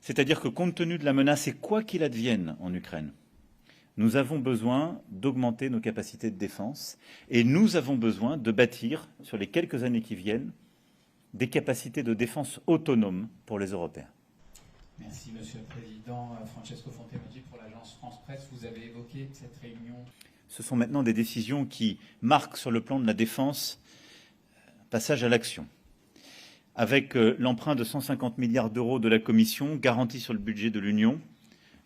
C'est-à-dire que compte tenu de la menace et quoi qu'il advienne en Ukraine, nous avons besoin d'augmenter nos capacités de défense et nous avons besoin de bâtir, sur les quelques années qui viennent, des capacités de défense autonomes pour les Européens. Merci Monsieur le Président. Francesco Fontemaggi pour l'agence France Presse. Vous avez évoqué cette réunion. Ce sont maintenant des décisions qui marquent sur le plan de la défense passage à l'action. Avec l'emprunt de 150 milliards d'euros de la Commission garanti sur le budget de l'Union,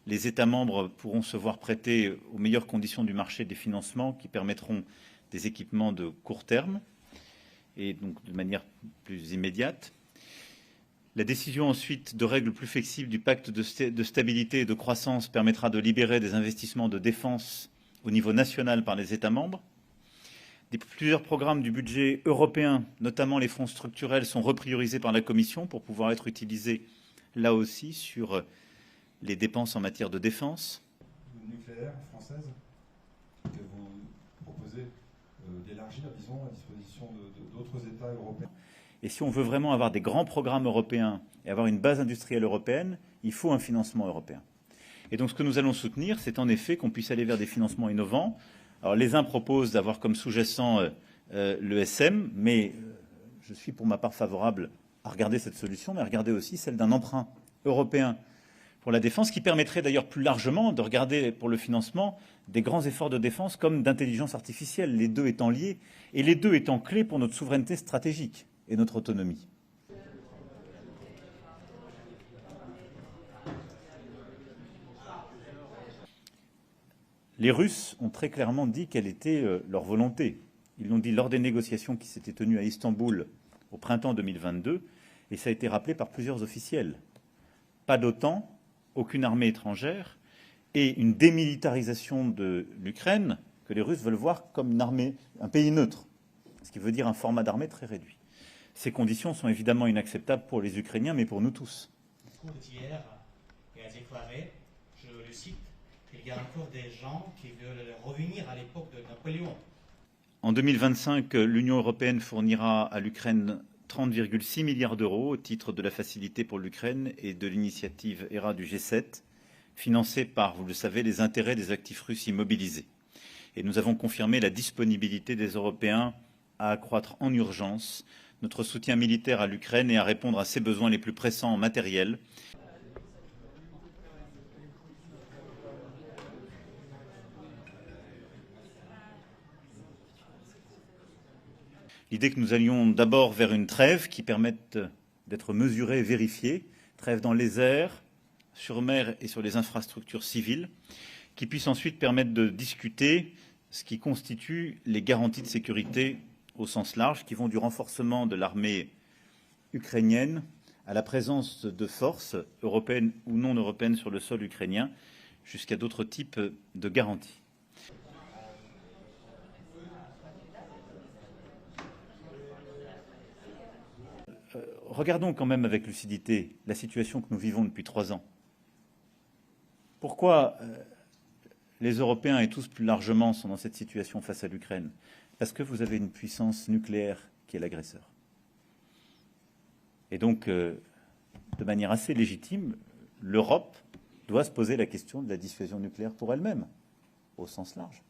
les États membres pourront se voir prêter aux meilleures conditions du marché des financements qui permettront des équipements de court terme et donc de manière plus immédiate. La décision ensuite de règles plus flexibles du pacte de stabilité et de croissance permettra de libérer des investissements de défense au niveau national par les États membres. Plusieurs programmes du budget européen, notamment les fonds structurels, sont repriorisés par la Commission pour pouvoir être utilisés là aussi sur les dépenses en matière de défense. Nucléaire française que vous proposez d'élargir, disons, à disposition d'autres États européens. Et si on veut vraiment avoir des grands programmes européens et avoir une base industrielle européenne, il faut un financement européen. Et donc ce que nous allons soutenir, c'est en effet qu'on puisse aller vers des financements innovants. Alors les uns proposent d'avoir comme sous-jacent l'ESM, mais je suis pour ma part favorable à regarder cette solution, mais à regarder aussi celle d'un emprunt européen pour la défense, qui permettrait d'ailleurs plus largement de regarder pour le financement des grands efforts de défense comme d'intelligence artificielle, les deux étant liés, et les deux étant clés pour notre souveraineté stratégique et notre autonomie. Les Russes ont très clairement dit quelle était leur volonté. Ils l'ont dit lors des négociations qui s'étaient tenues à Istanbul au printemps 2022, et ça a été rappelé par plusieurs officiels. Pas d'OTAN, aucune armée étrangère, et une démilitarisation de l'Ukraine que les Russes veulent voir comme une armée, un pays neutre, ce qui veut dire un format d'armée très réduit. Ces conditions sont évidemment inacceptables pour les Ukrainiens, mais pour nous tous. Le discours d'hier a déclaré, je le cite, qu'il y a encore des gens qui veulent revenir à l'époque de Napoléon. En 2025, l'Union européenne fournira à l'Ukraine 30,6 milliards d'euros au titre de la facilité pour l'Ukraine et de l'initiative ERA du G7, financée par, vous le savez, les intérêts des actifs russes immobilisés. Et nous avons confirmé la disponibilité des Européens à accroître en urgence notre soutien militaire à l'Ukraine et à répondre à ses besoins les plus pressants en matériel. L'idée que nous allions d'abord vers une trêve qui permette d'être mesurée et vérifiée, trêve dans les airs, sur mer et sur les infrastructures civiles, qui puisse ensuite permettre de discuter ce qui constitue les garanties de sécurité au sens large, qui vont du renforcement de l'armée ukrainienne à la présence de forces européennes ou non européennes sur le sol ukrainien, jusqu'à d'autres types de garanties. Regardons quand même avec lucidité la situation que nous vivons depuis 3 ans. Pourquoi les Européens et tous plus largement sont dans cette situation face à l'Ukraine? Parce que vous avez une puissance nucléaire qui est l'agresseur. Et donc, de manière assez légitime, l'Europe doit se poser la question de la dissuasion nucléaire pour elle-même, au sens large.